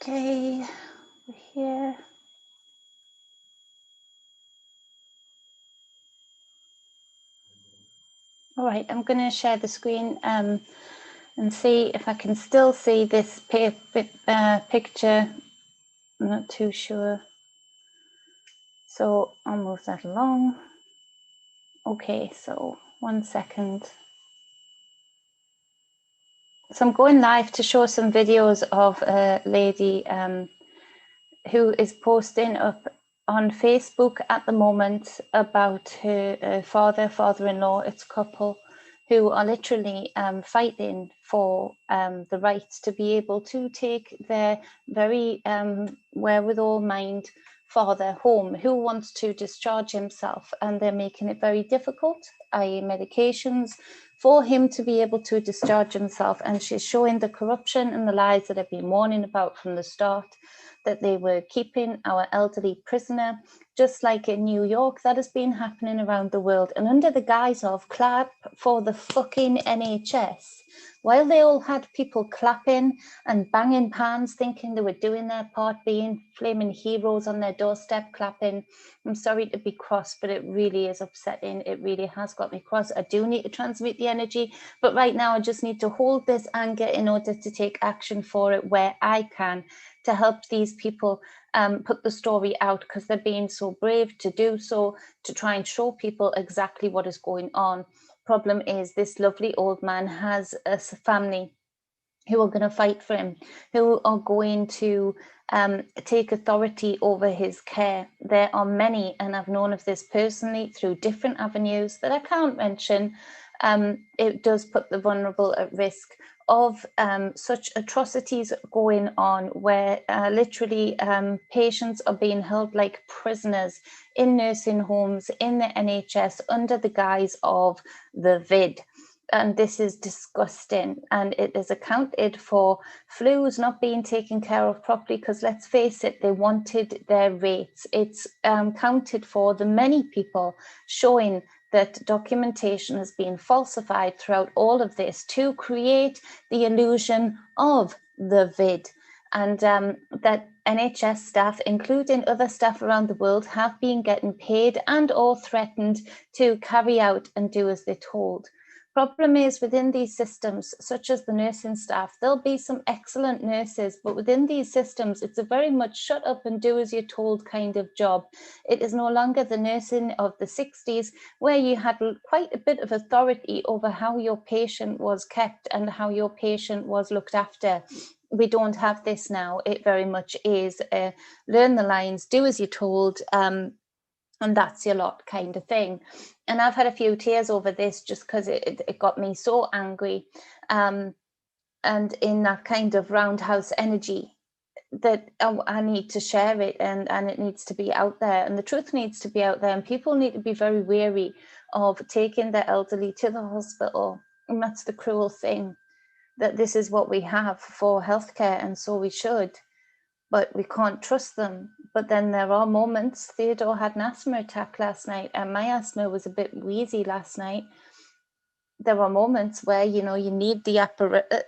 Okay, here. All right, I'm going to share the screen and see if I can still see this picture. I'm not too sure. So I'll move that along. Okay, so 1 second. So I'm going live to show some videos of a lady who is posting up on Facebook at the moment about her father-in-law. It's a couple who are literally fighting for the right to be able to take their very wherewithal mind father home, who wants to discharge himself, and they're making it very difficult, i.e. medications, for him to be able to discharge himself. And she's showing the corruption and the lies that I've been warning about from the start, that they were keeping our elderly prisoner, just like in New York. That has been happening around the world, and under the guise of clap for the fucking NHS, while they all had people clapping and banging pans, thinking they were doing their part, being flaming heroes on their doorstep clapping. I'm sorry to be cross, but it really is upsetting. It really has got me cross. I do need to transmute the energy, but right now I just need to hold this anger in order to take action for it where I can, to help these people put the story out, because they're being so brave to do so, to try and show people exactly what is going on. Problem is, this lovely old man has a family who are going to fight for him, who are going to take authority over his care. There are many, and I've known of this personally through different avenues that I can't mention. It does put the vulnerable at risk of such atrocities going on, where literally patients are being held like prisoners in nursing homes, in the NHS, under the guise of the vid. And this is disgusting, and it is accounted for flus not being taken care of properly, because let's face it, they wanted their rates. It's counted for the many people showing that documentation has been falsified throughout all of this to create the illusion of the vid. And that NHS staff, including other staff around the world, have been getting paid and or threatened to carry out and do as they're told. Problem is, within these systems, such as the nursing staff, there'll be some excellent nurses, but within these systems, it's a very much shut up and do as you're told kind of job. It is no longer the nursing of the 60s, where you had quite a bit of authority over how your patient was kept and how your patient was looked after. We don't have this now. It very much is learn the lines, do as you're told, and that's your lot kind of thing. And I've had a few tears over this, just because it got me so angry, and in that kind of roundhouse energy, that I need to share it, and it needs to be out there, and the truth needs to be out there, and people need to be very wary of taking their elderly to the hospital. And that's the cruel thing, that this is what we have for healthcare, and so we should, but we can't trust them. But then there are moments. Theodore had an asthma attack last night, and my asthma was a bit wheezy last night. There are moments where, you know, you need the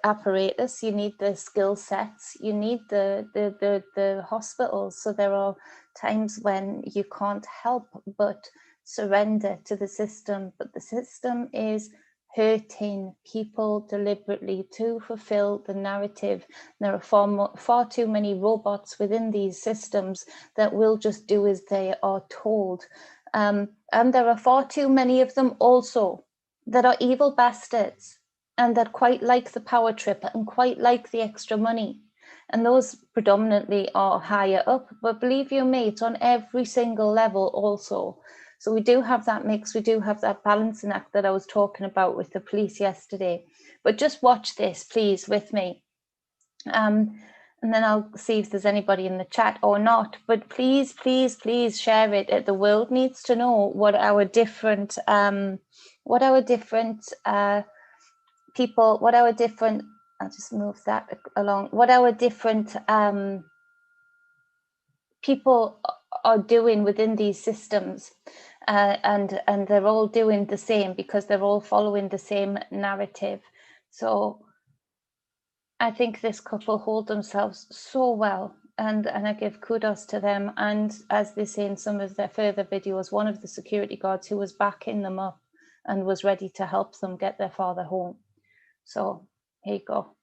apparatus, you need the skill sets, you need the hospitals. So there are times when you can't help but surrender to the system. But the system is hurting people deliberately to fulfill the narrative. There are far too many robots within these systems that will just do as they are told. And there are far too many of them also that are evil bastards, and that quite like the power trip and quite like the extra money. And those predominantly are higher up, but believe you me, it's on every single level also. So we do have that mix, we do have that balancing act that I was talking about with the police yesterday. But just watch this, please, with me. And then I'll see if there's anybody in the chat or not. But please, please, please share it. The world needs to know what our different people, what our different, I'll just move that along, what our different people are doing within these systems. And they're all doing the same, because they're all following the same narrative. So I think this couple hold themselves so well, and I give kudos to them. And as they say in some of their further videos, one of the security guards who was backing them up and was ready to help them get their father home. So here you go.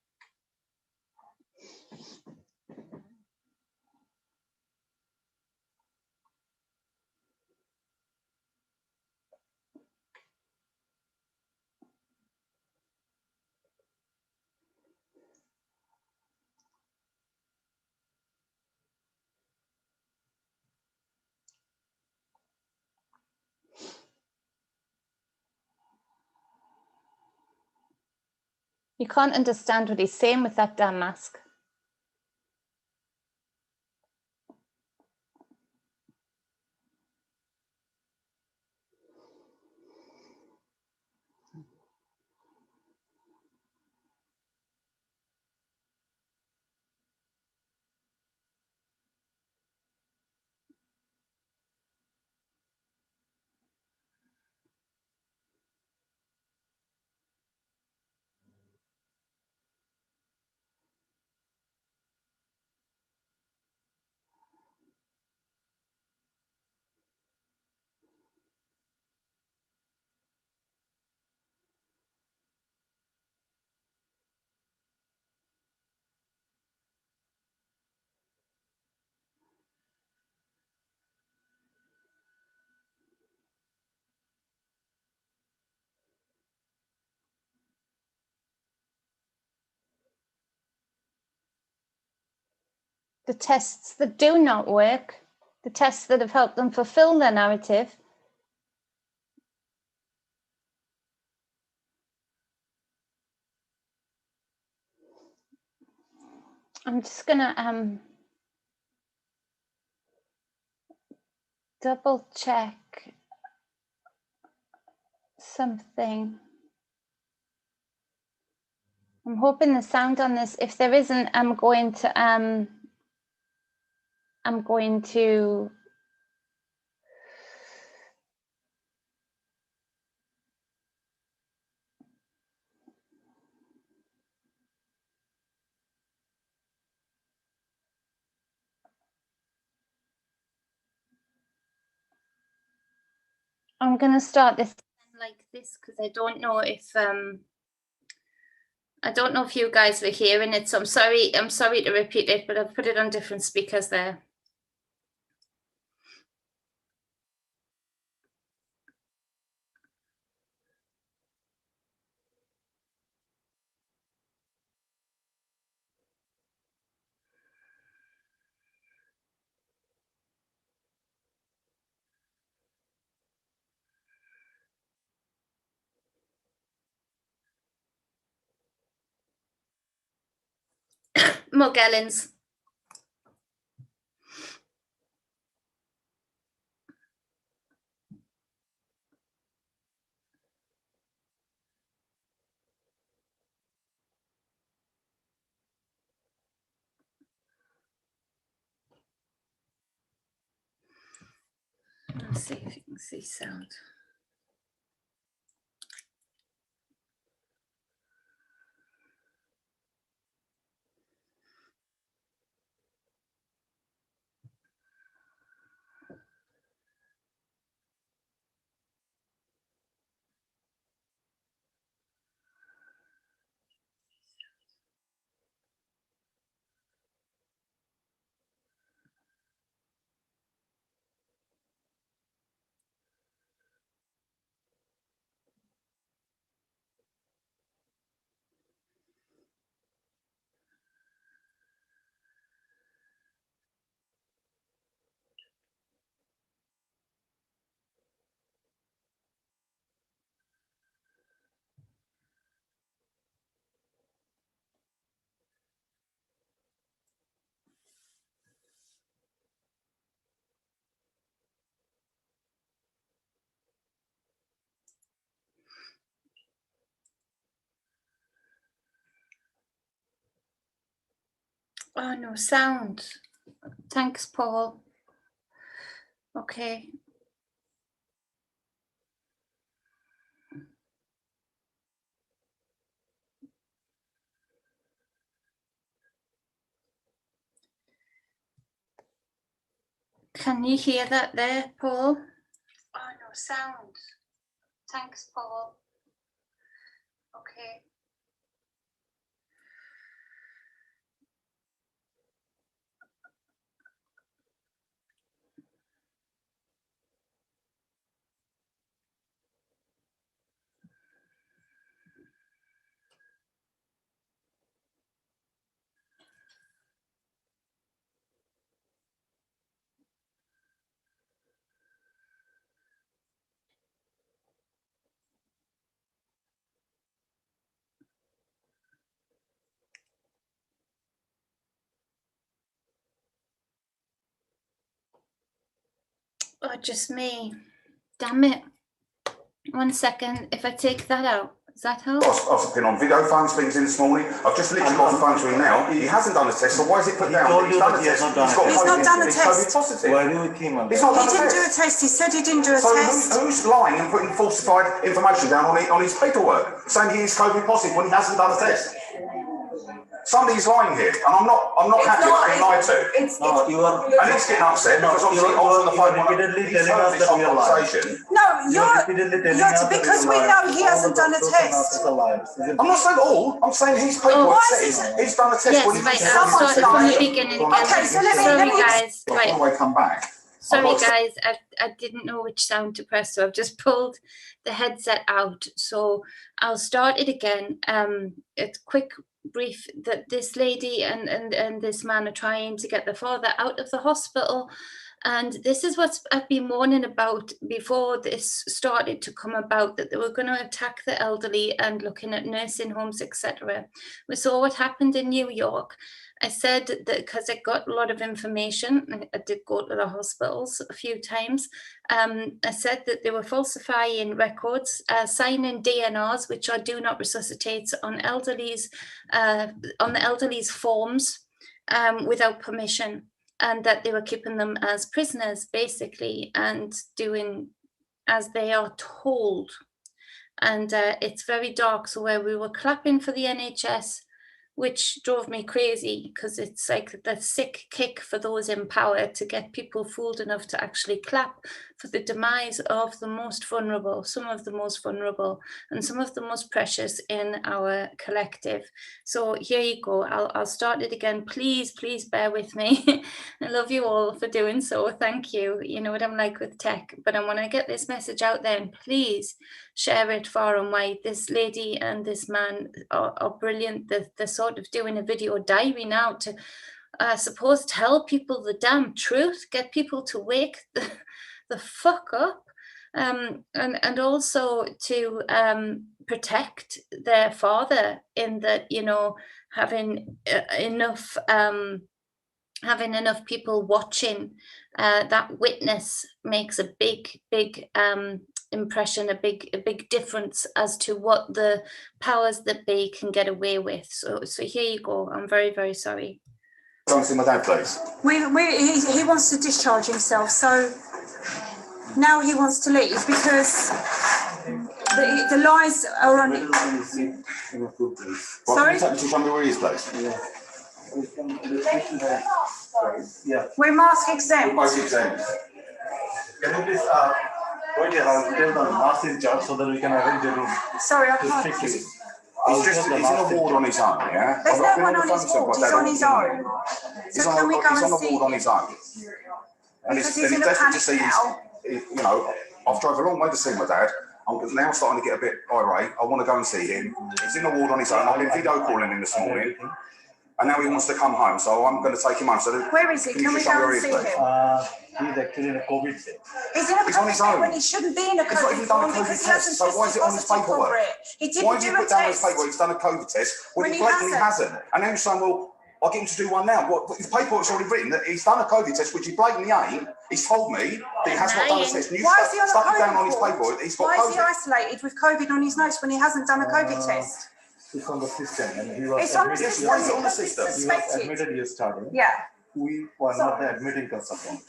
You can't understand what he's saying with that damn mask. The tests that do not work, the tests that have helped them fulfill their narrative. I'm just gonna double check something. I'm hoping the sound on this, if there isn't, I'm going to start this like this because I don't know if you guys were hearing it, so I'm sorry to repeat it, but I've put it on different speakers there. Morgellons. Let's see if you can see sound. Oh, no sound. Thanks, Paul. Okay. Can you hear that there, Paul? Oh, no sound. Thanks, Paul. Okay. Oh, just me. Damn it. 1 second. If I take that out, does that help? I've been on video phone speakers in this morning. I've just literally got the phone to him now. He hasn't done a test, so why is it put down? He's done a test. He's not done a test. Why are you with him? He's not done a test. He didn't do a test. He said he didn't do a test. Who's lying and putting falsified information down on his paperwork, saying he is COVID positive when he hasn't done a test? Somebody's lying here, and I'm not happy with being lied to. And he's getting upset because obviously I was on the phone repeatedly telling us that we are lying. No, you're because we know he hasn't done a test. I'm not saying all. I'm saying his paperwork says he's done a test. Yes, when he's right. I'll start it from the beginning again. Okay, so let me guys. Right. Before I come back. Sorry, guys. I didn't know which sound to press, so I've just pulled the headset out. So I'll start it again. It's quick. Brief that this lady and this man are trying to get the father out of the hospital, and this is what I've been warning about before this started to come about, that they were going to attack the elderly and looking at nursing homes, etc. We saw what happened in New York. I said that because I got a lot of information, I did go to the hospitals a few times. I said that they were falsifying records, signing DNRs, which are do not resuscitate, on the elderly's forms without permission, and that they were keeping them as prisoners basically and doing as they are told. And it's very dark. So where we were clapping for the NHS, which drove me crazy, because it's like the sick kick for those in power to get people fooled enough to actually clap for the demise of the most vulnerable, some of the most vulnerable, and some of the most precious in our collective. So here you go. I'll start it again. Please bear with me. I love you all for doing so. Thank you. You know what I'm like with tech, but I want to get this message out there, and please share it far and wide. This lady and this man are brilliant. They're sort of doing a video diary now to, I suppose, tell people the damn truth, get people to wake the fuck up, and also to protect their father, in that, you know, having enough people watching, that witness makes a big impression, a big difference as to what the powers that be can get away with. So here you go. I'm very sorry. Don't see my dad, please. He wants to discharge himself, so now he wants to leave because the lies are on. Sorry? Can you show me where he is, please? Yeah. We're mask exempt. Both exempt. Can you please wait here? I'll tell the nurse in charge so that we can arrange a room. Sorry, I to can't. speak to you. He's in a ward on his own, yeah? There's no one on his ward. He's on his own. He's So can we go and see on the ward on his own. And because it's he's in a desperate to panic see now. you know, I've drove a long way to see my dad. I'm now starting to get a bit irate. I want to go and see him. He's in the ward on his own. I've been video calling him this morning. And now he wants to come home, so I'm going to take him home. So where is he? Can we go and see him? He's actually in a COVID state. He's in a He's on his COVID own. when he shouldn't be in a He's not even COVID done a one because COVID he test. hasn't So why is it on his tested positive paperwork? for it. He Why didn't do you do a put down his test. paperwork? He's done a COVID test when When he he blatantly hasn't. hasn't. And then you're saying, well, I'll get him to do one now. What, his paperwork's already written that he's done a COVID test, which he blatantly ain't. He's told me that he has not done a test. And you Why is he on a stuck it down on COVID his ward? paperwork. He's got Why is he COVID. isolated with COVID on his notes when he hasn't done a COVID test? It's on the system, and he was It's on the admitted. system. Why is it on the system? He was Suspected. admitted yesterday. Yeah. We were not the admitting consultant.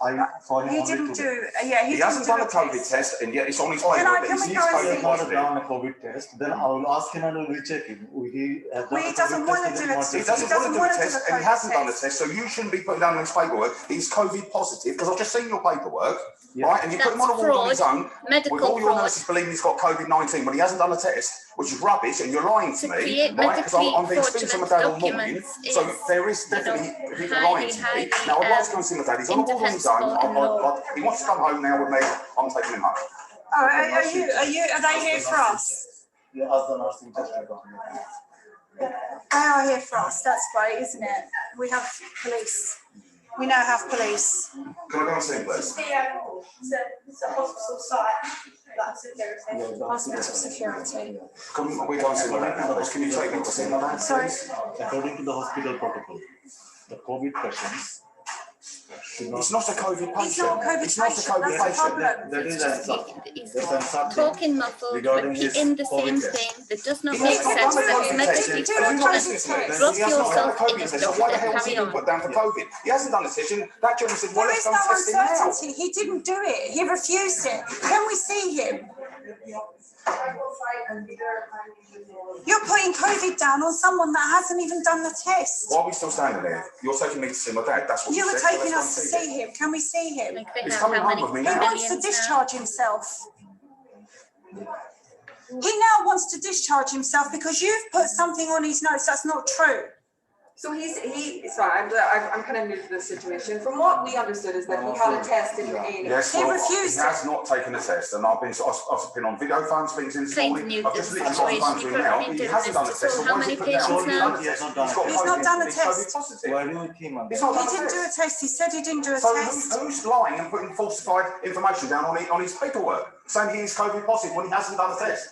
I saw him He only didn't today. do. Yeah, He hasn't done a COVID test, and yet it's on his paper Can that we he's go and He COVID has not positive. done a COVID test. Then I will ask him and we will check him. He has done Well, he a doesn't COVID want test, to he do did it. not He test doesn't him. want to do a want to do test, the and he COVID hasn't done a test. test, so you shouldn't be putting down on his paperwork he's COVID positive, because I've just seen your paperwork, Yeah. right? And you put him on a That's ward on his fraud. own, with Medical all your fraud. nurses believing he's got COVID-19 when he hasn't done a test, which is rubbish, and you're lying to To me, create right? Because I'm being medically speaking to my dad all fraudulent morning, documents so is, there is you know, definitely people highly, lying to me. highly, Now, I'd like to go and see my dad. He's on a ward on his own. indefensible in law. He wants to come home now with me. I'm taking him home. Oh, are they here for us? You ask the nursing test document. They are here for us. That's great, isn't it? We have police. We now have police. Can I go and see him, please? It's a hospital site. That's security. Hospital security. Can we go and see my dad now, please? Can you take me to see my dad, Sorry. please? According to the hospital protocol, the COVID patients should not. It's not a COVID patient. It's not a COVID It's not a patient, COVID that's the patient. problem. That is He's there's something talking muffled, regarding his repeating the same COVID test. thing that does not He make has not sense. done a That's COVID test. medically He did a Have you COVID listened to me? test. Trust He has not done a yourself COVID in test. his So why the hell doctor. has he Carry been on. put down for COVID? He hasn't done a test, and that gentleman said, well, There let's is go and no test him now. uncertainty. He didn't do it. He refused it. Can we see him? You're putting COVID down on someone that hasn't even done the test. Why are we still standing there? You're taking me to see my dad. That's what You were said, so taking let's us to go and see him. Can we see him? Like they He's have coming how home many with me He now. wants to millions now? discharge himself. He now wants to discharge himself because you've put something on his notes that's not true. So sorry, I'm kind of new to this situation. From what we understood is that he had a test in A&E. Yes, He well, refused he has not taken a test, and I've been on video phone speaks in this Kind of morning. new I've to just the literally got situation. on the phone to him You've now. been He doing hasn't done a this test. to So how why is he many putting down patients he's now? done a test? He has not done He's got a He's not COVID, done a he's test. COVID positive. Why do you think on He's that? not He done a didn't do a test. test. He said he didn't do a So test. who's lying and putting falsified information down on his paperwork, saying he is COVID positive when he hasn't done a test?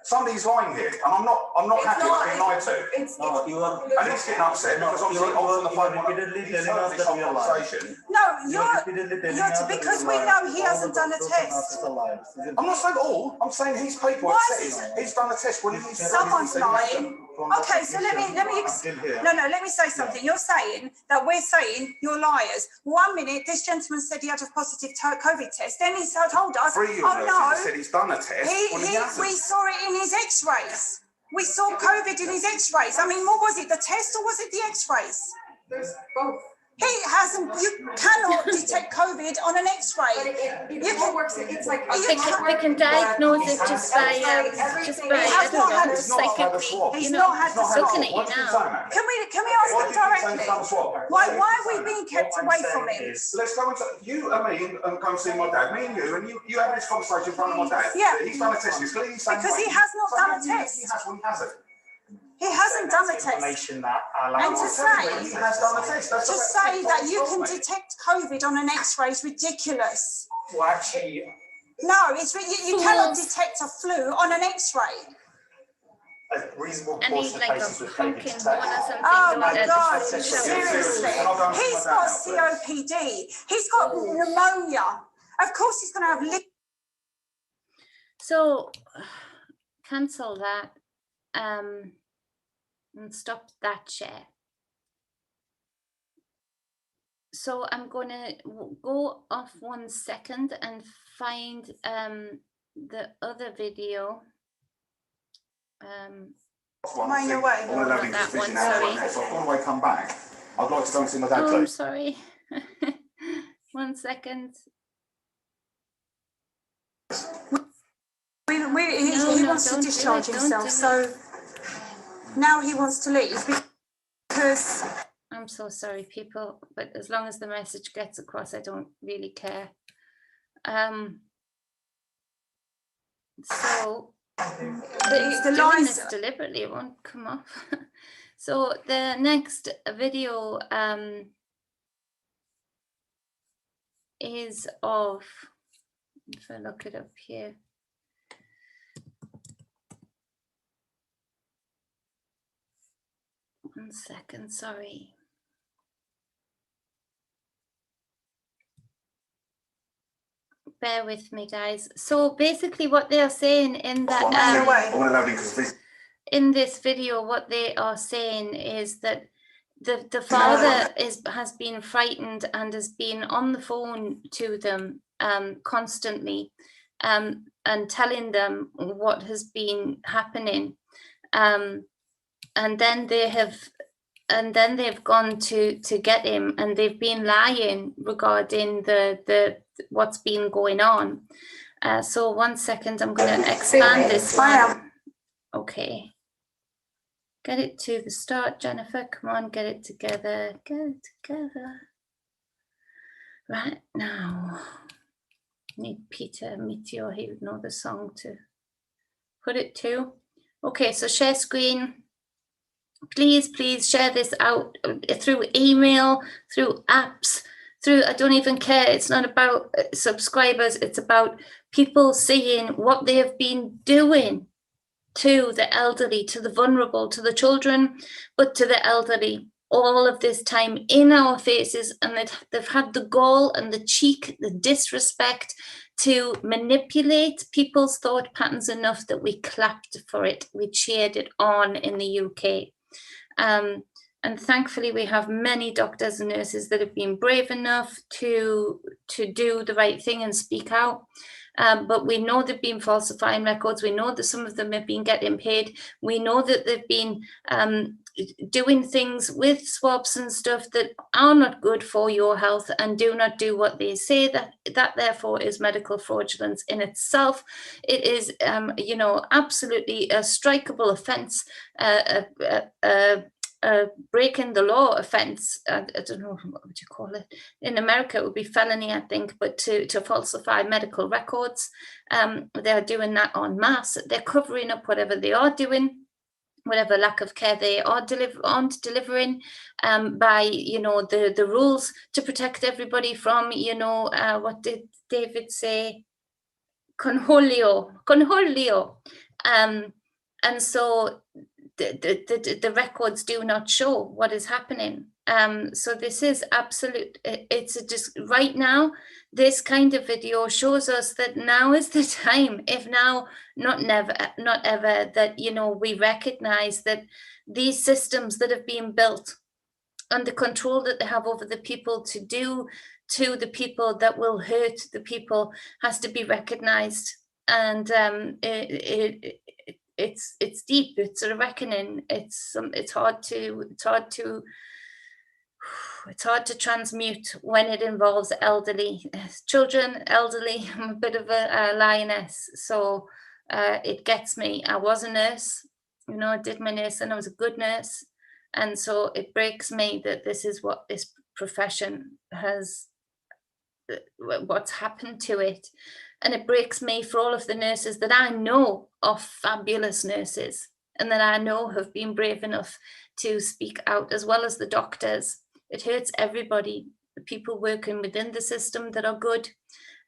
Somebody's lying here, and I'm not happy with being lied to. No, you are. And he's getting upset because obviously I was on the phone repeatedly he's telling heard us this that whole we are lying. conversation. No, You are repeatedly telling us that because you we are know lying. he All hasn't the done a doctors and test. nurses are liars, isn't it? I'm not saying all. I'm saying his paperwork Why says is he's done a test when he's Someone's lying. From the Okay, so let me technician until here. no, let me say something. You're saying that we're saying you're liars. 1 minute, this gentleman said he had a positive COVID test. Then he told us, Three of your nurses oh have said he's done a test when he no, hasn't. we saw it in his X-rays. We saw COVID in his X-rays. I mean, what was it? The test or was it the X-rays? There's both. He hasn't. You cannot detect COVID on an X-ray. It all works. It's like We can diagnose it just by I don't know, He's not had a psychically, swab. He's you know, not had the looking swab. at you Why now. do you keep saying that? Can we ask Why him do you keep saying directly? he's done a swab? Why are we being kept What I'm away from saying him? is- Let's go and you and me and go and see my dad. Me and you have this conversation in front of my dad. Yeah. He's done a test. He's clearly saying Because he has not done a He test. has when he hasn't. He hasn't done a test. Information that And allows to say, He has done a test. That's to what- say that you that's can what- detect COVID on an X-ray is ridiculous. well, actually, No, you cannot detect a flu on an X-ray. a reasonable And he's portion of like a patients with COVID pumpkin detect. one or something. Oh that my we God, had to show. seriously. Can I go and see He's my got dad now, please? COPD. He's got pneumonia. Of course he's going to have So cancel that and stop that share. So I'm going to go off 1 second and find the other video. Mind your way. I'm going to have him That one, vision out sorry. right now, so I've gone away, come back. I'd like to go and see my dad, Oh, I'm please. sorry. 1 second. he No, wants to don't do discharge it, don't himself. do it. So now he wants to leave because I'm so sorry, people, but as long as the message gets across, I don't really care. So he's the doing lies. this deliberately, it won't come off. So the next video is of, if I look it up here. One second, sorry. Bear with me, guys. So basically what they are saying in Mind your that way. I'm going to have him because this. in this video, what they are saying is that the father has been frightened and has been on the phone to them constantly, and telling them what has been happening, and then they've gone to get him, and they've been lying regarding the what's been going on. So 1 second, I'm going to expand this one. Okay. Get it to the start, Jennifer. Come on, get it together. Get it together. Right now. Need Peter Meteor, he would know the song to put it to. Okay, so share screen. Please share this out through email, through apps, through, I don't even care. It's not about subscribers. It's about people seeing what they have been doing to the elderly, to the vulnerable, to the children, but to the elderly, all of this time in our faces, and they've had the gall and the cheek, the disrespect to manipulate people's thought patterns enough that we clapped for it, we cheered it on in the UK. And thankfully we have many doctors and nurses that have been brave enough to do the right thing and speak out. But we know they've been falsifying records. We know that some of them have been getting paid. We know that they've been doing things with swabs and stuff that are not good for your health and do not do what they say. That therefore is medical fraudulence in itself. It is, you know, absolutely a strikeable offence, breaking the law offence. I don't know, what would you call it? In America, it would be felony, I think, but to falsify medical records, they're doing that en masse. They're covering up whatever they are doing, whatever lack of care they aren't delivering, by, you know, the rules to protect everybody from, you know, what did David say? Conholio. And so the records do not show what is happening. So this is absolute, it's just right now, this kind of video shows us that now is the time, if now, not never, not ever, that, you know, we recognize that these systems that have been built and the control that they have over the people to do to the people that will hurt the people has to be recognized. And it's deep. It's a reckoning. It's hard to transmute when it involves elderly children. Elderly, I'm a bit of a lioness, so it gets me. I was a nurse, you know, I did my nursing. I was a good nurse, and so it breaks me that this is what this profession has, what's happened to it. And it breaks me for all of the nurses that I know are fabulous nurses and that I know have been brave enough to speak out, as well as the doctors. It hurts everybody, the people working within the system that are good,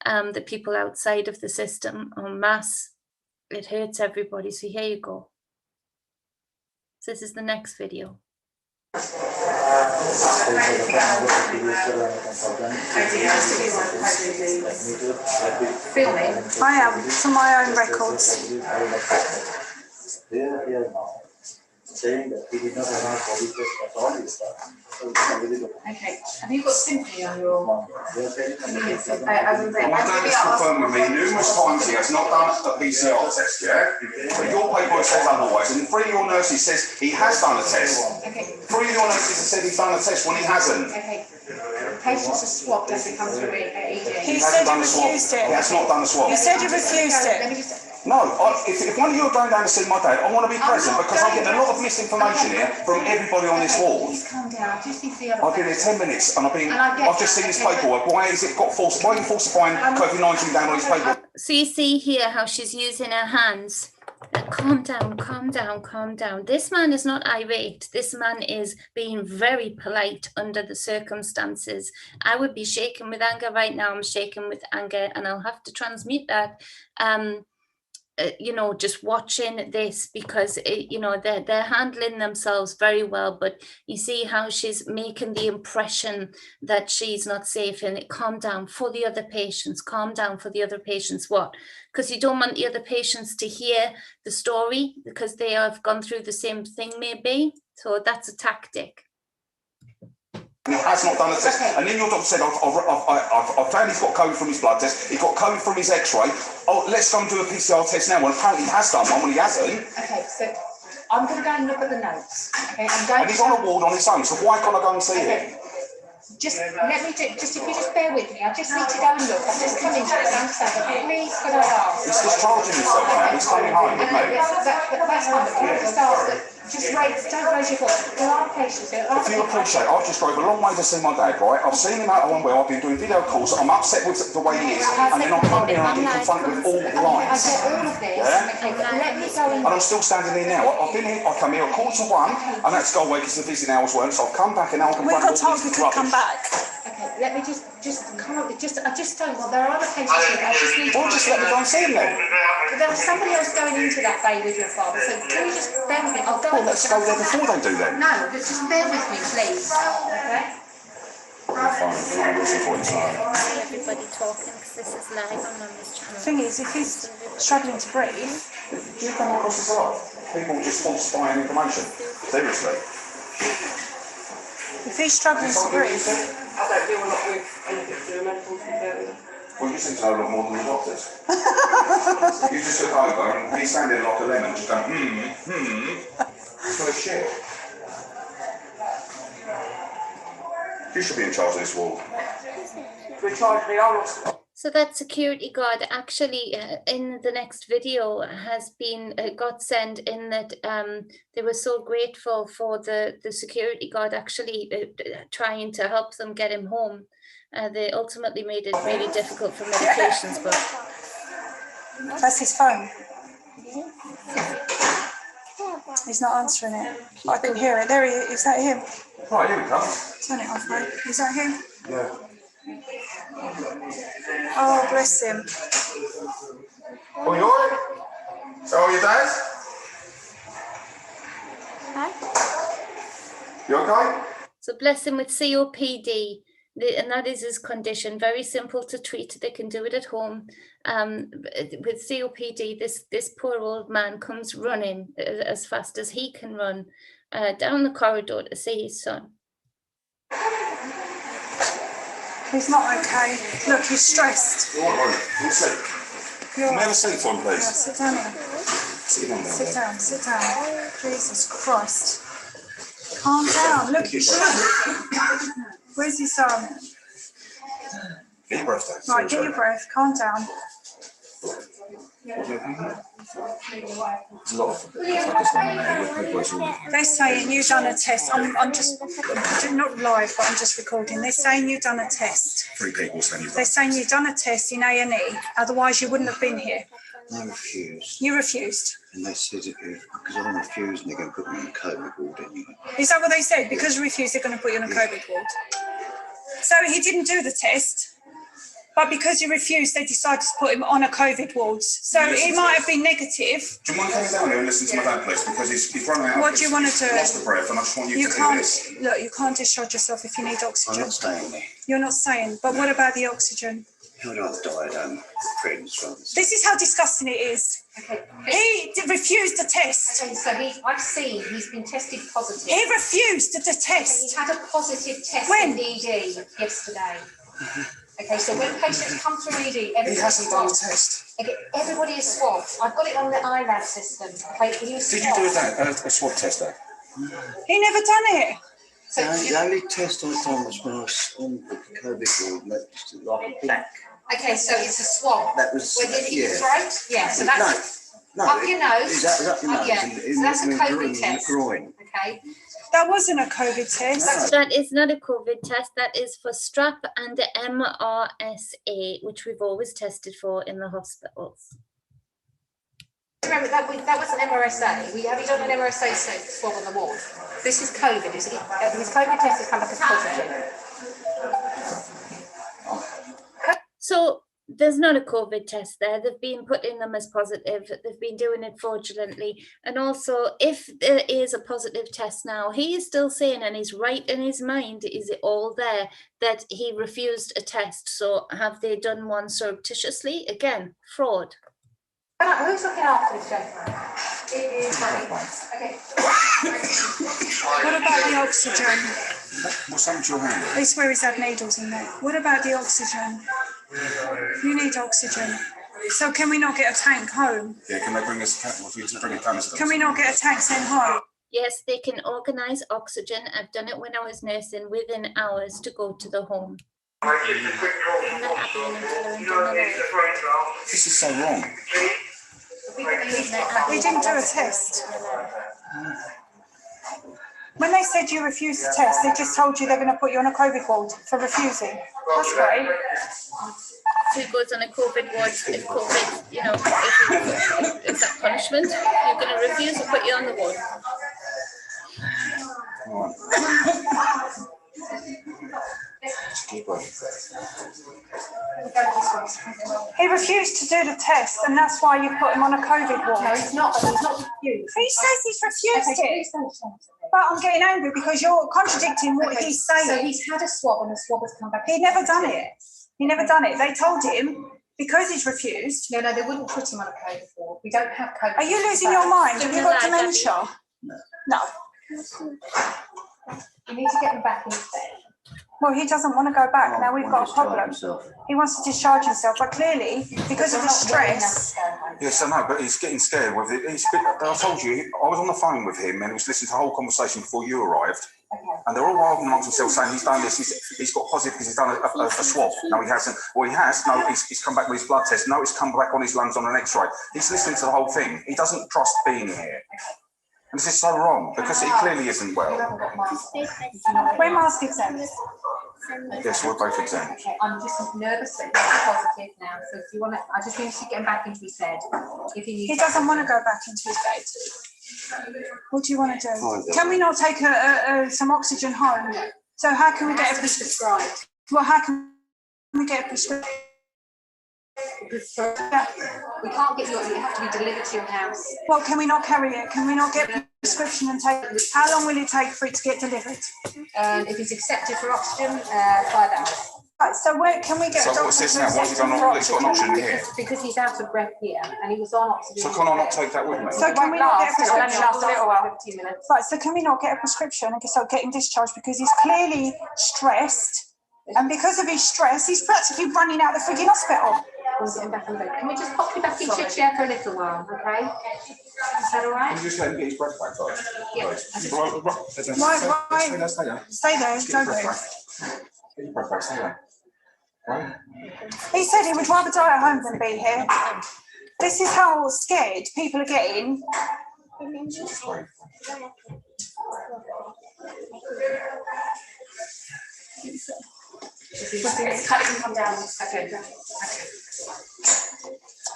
the people outside of the system en masse. It hurts everybody. So here you go. So this is the next video. Filming. I am, for my own records. Saying that he did not have any COVID test at all this time. So it's really good. Okay, have you got sympathy on your? They are saying I was My dad has confirmed with me numerous times he has not done a PCR test, yeah? But your paperwork says otherwise, and 3 of your nurses says he has done a test. Okay. 3 of your nurses have said he's done a test when he hasn't. Okay. Patients are swabbed as they come through AJ. He hasn't said he done a swab. refused it. He has not done a swab. He said he refused Let me it. just. No, if one of you are going down to see my dad, I want to be present because I'm getting a lot of misinformation here from everybody on this ward. Please calm down. I just need the other. I've been here 10 minutes and I've just seen this paperwork. Why has it got false? Why are you falsifying COVID-19 down on his paperwork? So you see here how she's using her hands. Calm down, calm down, calm down. This man is not irate. This man is being very polite under the circumstances. I would be shaking with anger right now. I'm shaking with anger, and I'll have to transmute that. You know, just watching this, because you know, they're handling themselves very well, but you see how she's making the impression that she's not safe. And calm down for the other patients, calm down for the other patients. What? Because you don't want the other patients to hear the story because they have gone through the same thing, maybe. So that's a tactic. He has not done a test. And then your doctor said, I've found he's got COVID from his blood test. He's got COVID from his X-ray. Oh, let's go and do a PCR test now. Well, apparently he has done one when he hasn't. Okay, so I'm going to go and look at the notes. Okay, I'm going. And he's on a ward on his own. So why can't I go and see him? Just let me if you just bear with me, I just need to go and look. I've just come into it and understand. Please, could I ask? He's discharging himself now. He's coming home with me. That's fine. But can I just ask that? Don't raise your voice. There are patients here. If you appreciate, I've just drove a long way to see my dad, right? I've seen him out unwell. I've been doing video calls. I'm upset with the way he is, and then I'm coming here and I'm getting confronted with all the lines. I get all of this. Yeah? Okay, but let me go and. And I'm still standing here now. I've been here. I come here at 1:45, and that's go away because the visiting hours weren't. So I've come back and now I'm We've got confronted time with to all this come rubbish. back. Okay, let me just come up. I just don't want. There are other patients here. I just need. Well, just let me go and see him then. But there was somebody else going into that bay with your father. So can you just bear with me? I'll go. Well, let's go there before they do then. No, just bear with me, please. Okay. Fine, listen for it, sorry. Everybody talking because this is live on Mummy's channel. The thing is, if he's struggling to breathe, Do you come across this a lot? People just falsifying information. Seriously. if he's struggling to breathe, I don't deal a lot with anything to do with medical care. Well, you seem to know a lot more than the doctors. You just look over and he's standing like a lemon, just going, It's full of shit. You should be in charge of this ward. We charge me, I'm not. So that security guard actually in the next video has been got sent in that they were so grateful for the security guard actually trying to help them get him home. They ultimately made it really difficult for medications, but that's his phone. He's not answering it. I can hear it. There he is. Is that him? Right, here we come. Turn it off, mate. Is that him? Yeah. Oh, bless him. Oh, you alright? So are you, Dad? Hi. You okay? So bless him with COPD. And that is his condition. Very simple to treat. They can do it at home. With COPD, this poor old man comes running as fast as he can run down the corridor to see his son. He's not okay. Look, he's stressed. You're all right. You sleep. You're Can we have a seat for him, Yeah, please? sit down here. Sit down there. Sit down, sit down. Jesus Christ. Calm down. Look, he's Where's your son? Get your breath down. Right, get your breath. Calm down. There's a lot of fuckers down there. They're saying you've done a test. I'm just not live, but I'm just recording. They're saying you've done a test. 3 people saying you've They're done saying you've done a test in A&E. Otherwise, you wouldn't have been here. I refused. You refused. And they said, because I'm refusing, they're going to put me on a COVID ward anyway. Is that what they said? Because you refused, they're going to put you on a COVID ward. So he didn't do the test. But because he refused, they decided to put him on a COVID ward. So it might have been negative. Do you mind coming down here and listen to my dad, please? Because he's running out. What do you want to do? Lost the breath, and I just want you You to can't, do this. look, you can't discharge yourself if you need I'm oxygen. not staying there. You're not saying, but what about the oxygen? I'd rather die at home with friends rather than... This is how disgusting it is. Okay. He refused the test. Okay, so I've seen he's been tested positive. He refused the He test. had a positive test When? in ED yesterday. Okay, so when patients come through ED, He everybody hasn't done a is swabbed. test. Okay, everybody is swabbed. I've got it on the iLab system. Okay, he was Did you do swabbed. a swab test there? He never done it. So The only test I done was when I was on the COVID ward, and that was like a black. okay, so it's a swab. That was, Where did it yeah. throat? Yeah, so that's No, up your nose. Is that your nose? Yeah, And so that's a in the COVID groin, test. In the groin. Okay. That wasn't a COVID test. That is not a COVID test. That is for strep and the MRSA, which we've always tested for in the hospitals. Remember that was an MRSA. Have you done an MRSA swab on the ward? This is COVID. His COVID test has come back as positive. So there's not a COVID test there. They've been putting them as positive. They've been doing it fraudulently. And also, if there is a positive test now, he is still saying, and he's right in his mind, is it all there, that he refused a test. So have they done one surreptitiously? Again, fraud. Who's looking after this gentleman? It is okay. What about the oxygen? What's happened to your hand? It's where he's had needles in there. What about the oxygen? You need oxygen. So can we not get a tank home? Yeah, can they bring us? Bring a canister? Can we not get a tank sent home? Yes, they can organise oxygen. I've done it when I was nursing within hours to go to the home. This is so wrong. He didn't do a test. When they said you refused the test, they just told you they're going to put you on a COVID ward for refusing. That's great. Who goes on a COVID ward if COVID, you know, if it's that punishment? You're going to refuse to put you on the ward. He refused to do the test, and that's why you put him on a COVID ward. No, he's not refused. He says he's refused it. But I'm getting angry because you're contradicting what he's saying. So he's had a swab, and the swab has come back. He'd never done it. He never done it. They told him because he's refused. No, they wouldn't put him on a COVID ward. We don't have COVID. Are you losing your mind? Have you got dementia? No. You need to get him back in bed. Well, he doesn't want to go back. Now we've got a problem. He wants to discharge himself, but clearly, because of the stress. Yes, I know, but he's getting scared with it. I told you, I was on the phone with him and he was listening to the whole conversation before you arrived. Okay. And they're all arguing amongst themselves saying he's done this, he's got positive because he's done a swab. No, he hasn't. Well, he has. No, he's come back with his blood test. No, it's come back on his lungs on an x-ray. He's listening to the whole thing. He doesn't trust being here. And this is so wrong because he clearly isn't well. We're mask exempt. Yes, we're both exempt. Okay, I'm just nervous that he's positive now. So if you want to, I just need to get him back into his bed. If He doesn't want to go back into his bed. What do you want to do? Can we not take some oxygen home? So how can we get a prescription? Well, how can we get a prescription? Yeah. We can't get you. You have to be delivered to your house. Well, can we not carry it? Can we not get a prescription and take it? How long will it take for it to get delivered? If he's accepted for oxygen, 5 hours. Right, so where can we get a doctor? What's this now? Why has he got an oxygen here? Because he's out of breath here and he was on oxygen. So can I not take that with me? So can we not get a prescription? Last a little while, 15 minutes. Right, so can we not get a prescription and start getting discharged because he's clearly stressed, and because of his stress, he's practically running out of the frigging hospital. We'll get him back in bed. Can we just pop you back into your chair for a little while, okay? Is that all right? Can you just let him get his breath back first? Yeah. Stay there, don't move. Get your breath back, stay there. Right. He said he would rather die at home than be here. This is how scared people are getting. Just wait. Come down. Okay.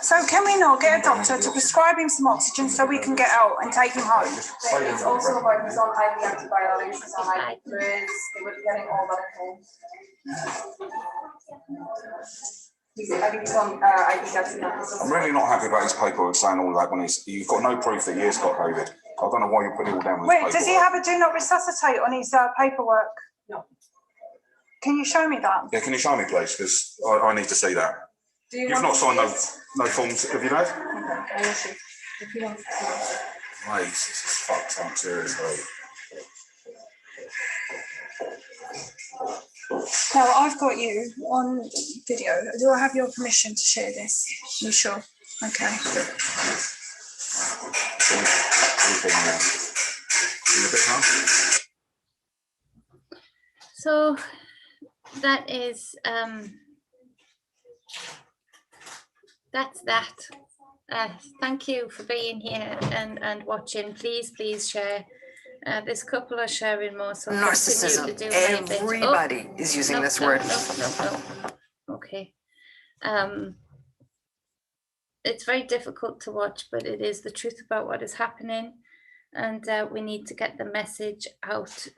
So can we not get a doctor to prescribe him some oxygen so we can get out and take him home? It's also about he's on IV antibiotics, he's on IV fluids, they were getting all that at home. I think he's on IV dexamethasone. I'm really not happy about his paperwork saying all that when you've got no proof that he has got COVID. I don't know why you put it all down with his Wait, does he have a do not resuscitate on his paperwork? No. Can you show me that? Yeah, can you show me, please? Because I need to see that. You've not signed no forms, have you, Dave? Okay, if you want to see. Mate, this is fucked up, seriously. Now, I've got you on video. Do I have your permission to share this? You sure? Okay. So that is that's that. Thank you for being here and watching. Please share. This couple are sharing more. So narcissism. Everybody is using this word. No. Okay. It's very difficult to watch, but it is the truth about what is happening, and we need to get the message out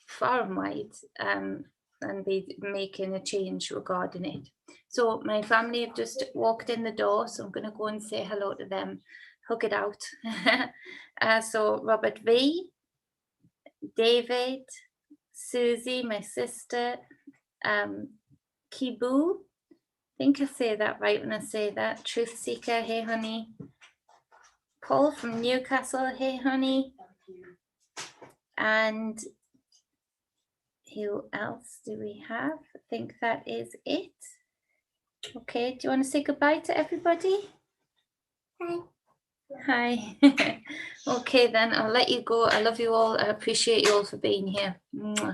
far and wide, and be making a change regarding it. So my family have just walked in the door, so I'm going to go and say hello to them, hug it out. So Robert V, David, Susie, my sister, Kibu, I think I say that right when I say that, Truth Seeker, hey honey, Paul from Newcastle, hey honey, and who else do we have? I think that is it. Okay, do you want to say goodbye to everybody? Hi. Hi. Okay, then I'll let you go. I love you all. I appreciate you all for being here. Mwah.